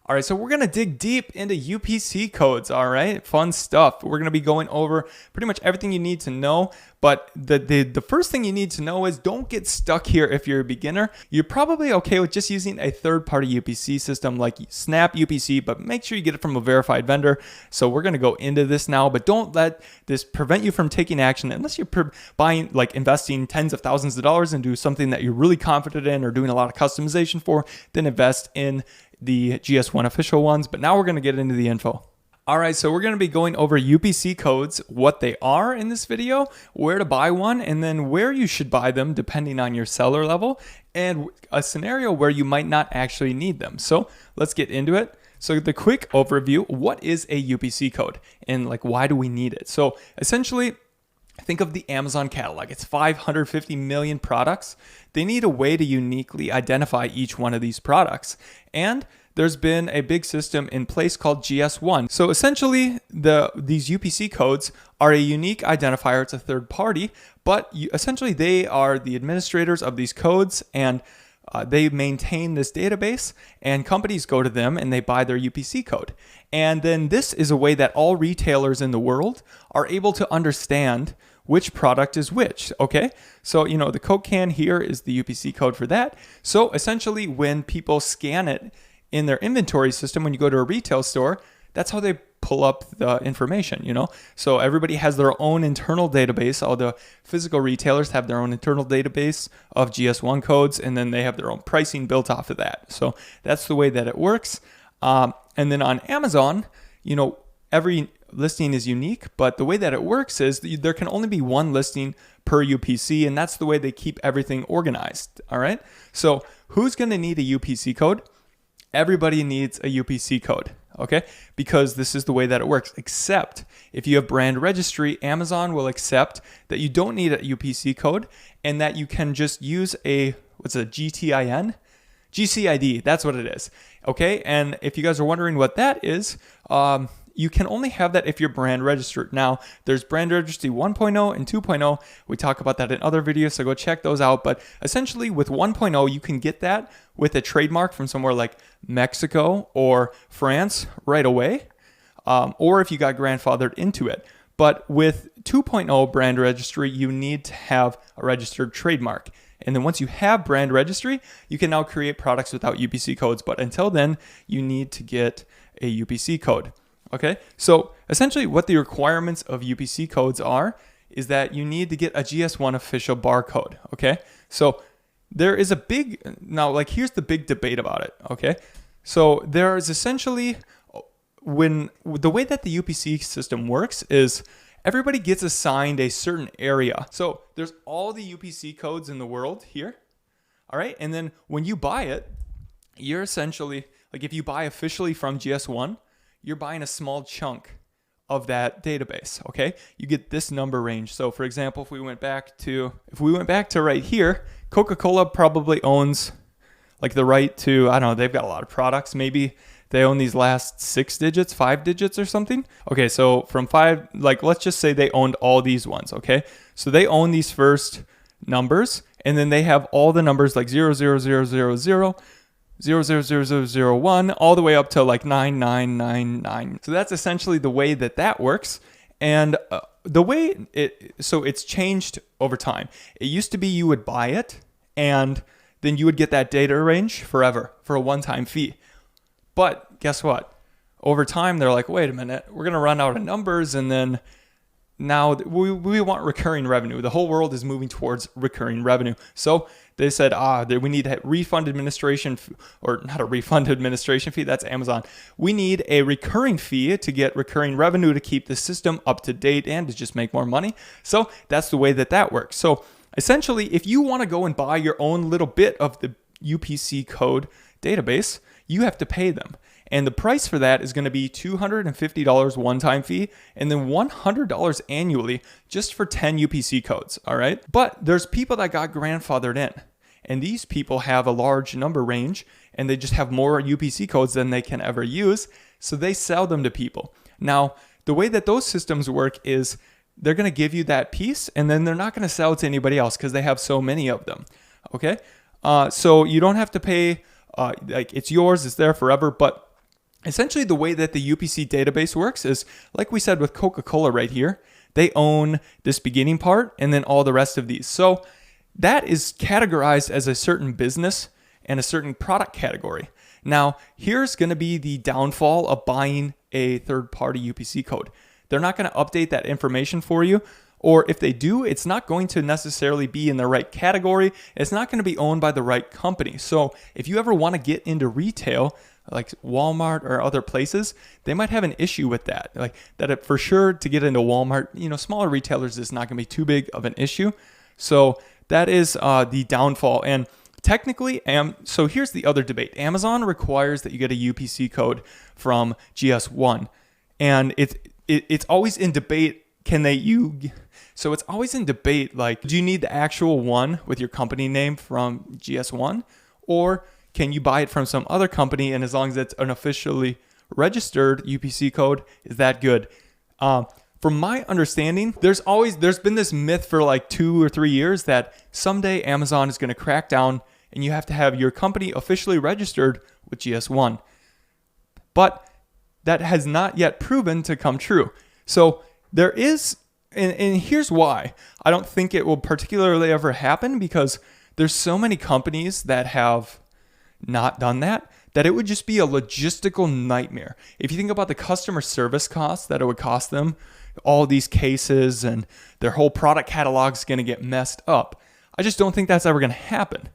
All right, so we're going to dig deep into UPC codes, all right? Fun stuff. We're going to be going over pretty much everything you need to know, but the first thing you need to know is don't get stuck here if you're a beginner. You're probably okay with just using a third-party UPC system like Snap UPC, but make sure you get it from a verified vendor. So we're going to go into this now, but don't let this prevent you from taking action unless you're buying, like investing tens of thousands of dollars into something that you're really confident in or doing a lot of customization for, then invest in the GS1 official ones. But now we're going to get into the info. All right, so we're going to be going over UPC codes, what they are in this video, where to buy one, and then where you should buy them depending on your seller level, and a scenario where you might not actually need them. So let's get into it. So the quick overview, what is a UPC code and like why do we need it? So essentially, think of the Amazon catalog. It's 550 million products. They need a way to uniquely identify each one of these products. And there's been a big system in place called GS1. So essentially, these UPC codes are a unique identifier. It's a third party, but essentially they are the administrators of these codes, and they maintain this database, and companies go to them and they buy their UPC code. And then this is a way that all retailers in the world are able to understand which product is which, okay? So, the Coke can here is the UPC code for that. So essentially when people scan it in their inventory system, when you go to a retail store, that's how they pull up the information, So everybody has their own internal database. All the physical retailers have their own internal database of GS1 codes, and then they have their own pricing built off of that. So that's the way that it works. And then on Amazon, every listing is unique, but the way that it works is there can only be one listing per UPC, and that's the way they keep everything organized, all right? So who's going to need a UPC code? Everybody needs a UPC code, okay? Because this is the way that it works, except if you have brand registry, Amazon will accept that you don't need a UPC code and that you can just use what's a GTIN? GCID, that's what it is, okay? And if you guys are wondering what that is, you can only have that if you're brand registered. Now, there's brand registry 1.0 and 2.0. We talk about that in other videos, so go check those out. But essentially with 1.0, you can get that with a trademark from somewhere like Mexico or France right away, or if you got grandfathered into it. But with 2.0 brand registry, you need to have a registered trademark. And then once you have brand registry, you can now create products without UPC codes. But until then, you need to get a UPC code. Okay, so essentially what the requirements of UPC codes are is that you need to get a GS1 official barcode, okay? So there is here's the big debate about it, okay? So there is essentially, the way that the UPC system works is everybody gets assigned a certain area. So there's all the UPC codes in the world here, all right? And then when you buy it, you're essentially, like if you buy officially from GS1, you're buying a small chunk of that database, okay? You get this number range. So for example, if we went back to right here, Coca-Cola probably owns like the right to, I don't know, they've got a lot of products. Maybe they own these last 6 digits, 5 digits or something. Okay, so from 5, like let's just say they owned all these ones, okay? So they own these first numbers, and then they have all the numbers like 00000, 00001 all the way up to like 9999. So that's essentially the way that works. And the way it's changed over time. It used to be you would buy it and then you would get that data range forever for a one-time fee. But guess what? Over time, they're like, wait a minute, we're going to run out of numbers, and then now we want recurring revenue. The whole world is moving towards recurring revenue. So they said, we need a refund administration, or not a refund administration fee, that's Amazon. We need a recurring fee to get recurring revenue to keep the system up to date and to just make more money. So that's the way that works. So essentially, if you want to go and buy your own little bit of the UPC code database, you have to pay them. And the price for that is going to be $250 one-time fee and then $100 annually just for 10 UPC codes, all right? But there's people that got grandfathered in, and these people have a large number range, and they just have more UPC codes than they can ever use, so they sell them to people. Now, the way that those systems work is they're going to give you that piece, and then they're not going to sell it to anybody else because they have so many of them, okay? So you don't have to pay, like it's yours, it's there forever, but essentially the way that the UPC database works is, like we said with Coca-Cola right here, they own this beginning part and then all the rest of these. So that is categorized as a certain business and a certain product category. Now, here's going to be the downfall of buying a third-party UPC code. They're not going to update that information for you, or if they do, it's not going to necessarily be in the right category. It's not going to be owned by the right company. So if you ever want to get into retail, like Walmart or other places, they might have an issue with that. Like that for sure to get into Walmart, smaller retailers is not going to be too big of an issue. So that is the downfall. And technically, so here's the other debate. Amazon requires that you get a UPC code from GS1, and it's always in debate. So it's always in debate. Like, do you need the actual one with your company name from GS1, or can you buy it from some other company? And as long as it's an officially registered UPC code, is that good? From my understanding, there's been this myth for like 2 or 3 years that someday Amazon is going to crack down and you have to have your company officially registered with GS1. But that has not yet proven to come true. So there is, and here's why. I don't think it will particularly ever happen, because there's so many companies that have not done that it would just be a logistical nightmare. If you think about the customer service costs that it would cost them, all these cases and their whole product catalog is going to get messed up. I just don't think that's ever going to happen.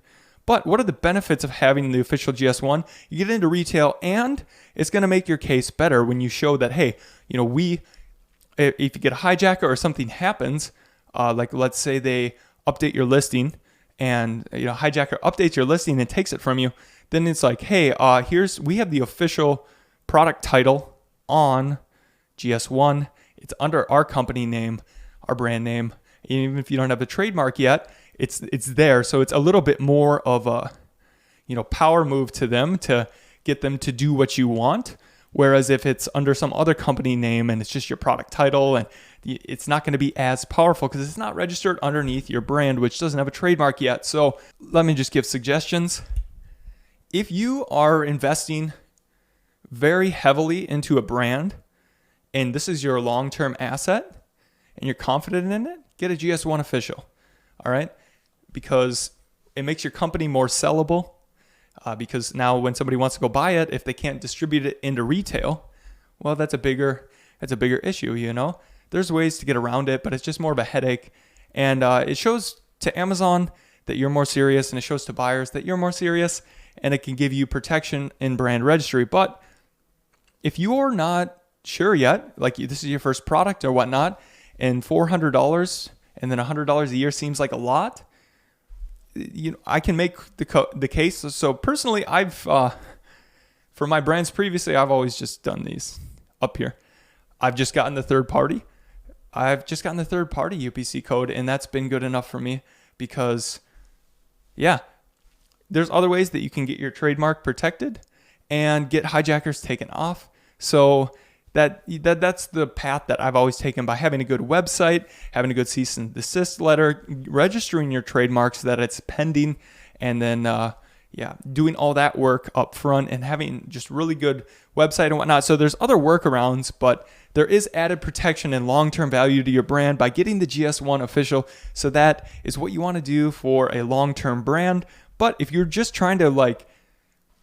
But what are the benefits of having the official GS1? You get into retail, and it's going to make your case better when you show that, hey, if you get a hijacker or something happens, like let's say they update your listing, and hijacker updates your listing and takes it from you, then it's like, hey, we have the official product title on GS1. It's under our company name, our brand name. Even if you don't have a trademark yet, it's there. So it's a little bit more of a power move to them to get them to do what you want. Whereas if it's under some other company name and it's just your product title, and it's not going to be as powerful because it's not registered underneath your brand, which doesn't have a trademark yet. So let me just give suggestions. If you are investing very heavily into a brand and this is your long-term asset and you're confident in it, get a GS1 official. All right? Because it makes your company more sellable. Because now when somebody wants to go buy it, if they can't distribute it into retail, well, that's a bigger issue, There's ways to get around it, but it's just more of a headache. And it shows to Amazon that you're more serious, and it shows to buyers that you're more serious, and it can give you protection in brand registry. But if you're not sure yet, like this is your first product or whatnot, and $400 and then $100 a year seems like a lot, I can make the case. So personally, I've for my brands previously, I've always just done these up here. I've just gotten the third party UPC code, and that's been good enough for me because, there's other ways that you can get your trademark protected and get hijackers taken off. So that's the path that I've always taken, by having a good website, having a good cease and desist letter, registering your trademark so that it's pending, and then doing all that work up front and having just really good website and whatnot. So there's other workarounds, but there is added protection and long-term value to your brand by getting the GS1 official. So that is what you want to do for a long-term brand. But if you're just trying to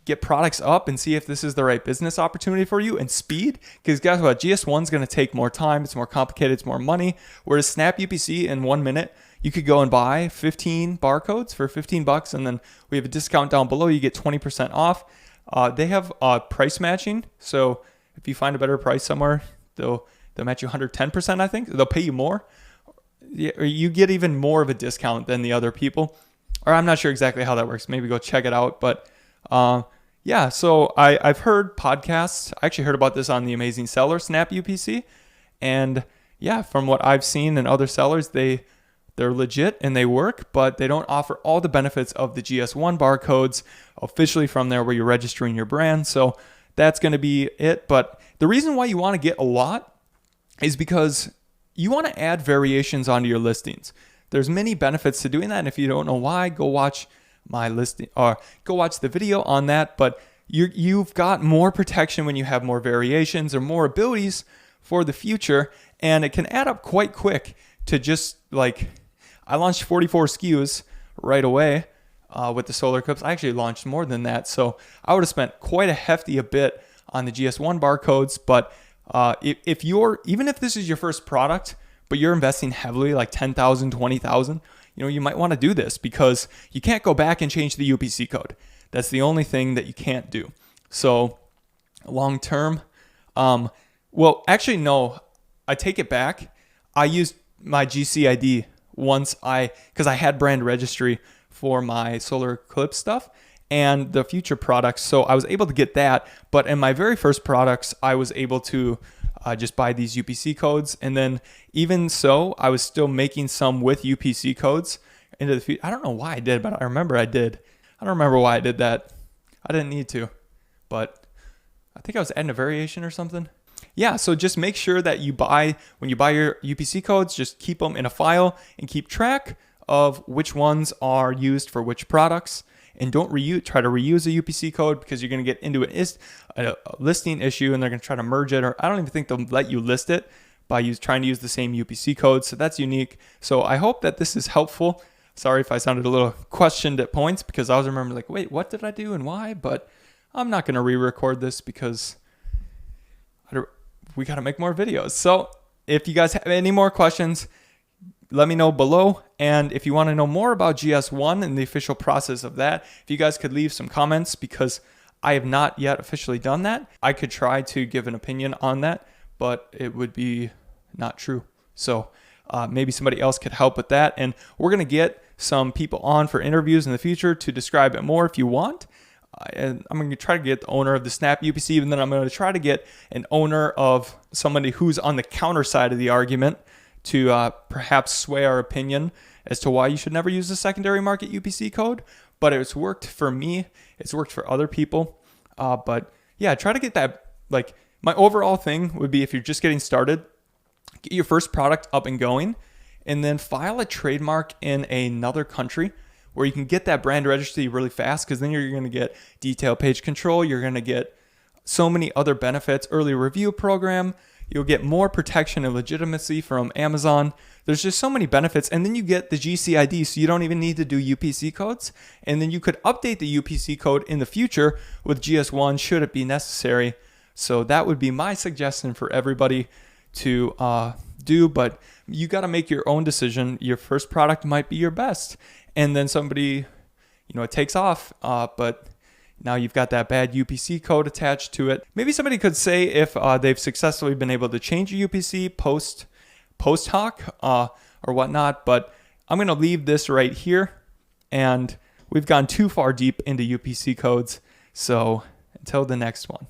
get products up and see if this is the right business opportunity for you, and speed, because guess what, GS1 is going to take more time, it's more complicated, it's more money, whereas Snap UPC in 1 minute, you could go and buy 15 barcodes for $15, and then we have a discount down below, you get 20% off. They have price matching, so if you find a better price somewhere, they'll match you 110%, I think. They'll pay you more. Or you get even more of a discount than the other people. Or I'm not sure exactly how that works. Maybe go check it out, but so I've heard podcasts. I actually heard about this on The Amazing Seller, Snap UPC. And from what I've seen in other sellers, they're legit and they work, but they don't offer all the benefits of the GS1 barcodes officially from there where you're registering your brand. So that's going to be it. But the reason why you want to get a lot is because you want to add variations onto your listings. There's many benefits to doing that. And if you don't know why, go watch my listing or go watch the video on that. But you've got more protection when you have more variations or more abilities for the future, and it can add up quite quick to just like, I launched 44 SKUs right away with the solar clips. I actually launched more than that, so I would have spent quite a hefty bit on the GS1 barcodes. But if you're, even if this is your first product, but you're investing heavily, like 10,000, 20,000, you might want to do this because you can't go back and change the UPC code. That's the only thing that you can't do. So long term, well, actually, no, I take it back. I used my GCID because I had brand registry for my solar eclipse stuff and the future products. So I was able to get that. But in my very first products, I was able to just buy these UPC codes. And then even so, I was still making some with UPC codes into the future. I don't know why I did, but I remember I did. I don't remember why I did that. I didn't need to, but I think I was adding a variation or something. Yeah, so just make sure that when you buy your UPC codes, just keep them in a file and keep track of which ones are used for which products. And don't try to reuse a UPC code because you're going to get into a listing issue and they're going to try to merge it. Or I don't even think they'll let you list it by trying to use the same UPC code. So that's unique. So I hope that this is helpful. Sorry if I sounded a little questioned at points because I was remembering like, wait, what did I do and why? But I'm not going to re-record this because we got to make more videos. So if you guys have any more questions, let me know below. And if you want to know more about GS1 and the official process of that, if you guys could leave some comments because I have not yet officially done that. I could try to give an opinion on that, but it would be not true. So maybe somebody else could help with that. And we're going to get some people on for interviews in the future to describe it more if you want. And I'm going to try to get the owner of the Snap UPC, and then I'm going to try to get an owner of somebody who's on the counter side of the argument to perhaps sway our opinion as to why you should never use the secondary market UPC code. But it's worked for me. It's worked for other people. But yeah, try to get that. Like, my overall thing would be, if you're just getting started, get your first product up and going, and then file a trademark in another country where you can get that brand registry really fast, because then you're going to get detailed page control. You're going to get so many other benefits, early review program. You'll get more protection and legitimacy from Amazon. There's just so many benefits. And then you get the GCID, so you don't even need to do UPC codes. And then you could update the UPC code in the future with GS1 should it be necessary. So that would be my suggestion for everybody to do. But you got to make your own decision. Your first product might be your best. And then somebody, it takes off, but now you've got that bad UPC code attached to it. Maybe somebody could say if they've successfully been able to change a UPC post hoc or whatnot, but I'm going to leave this right here. And we've gone too far deep into UPC codes. So until the next one.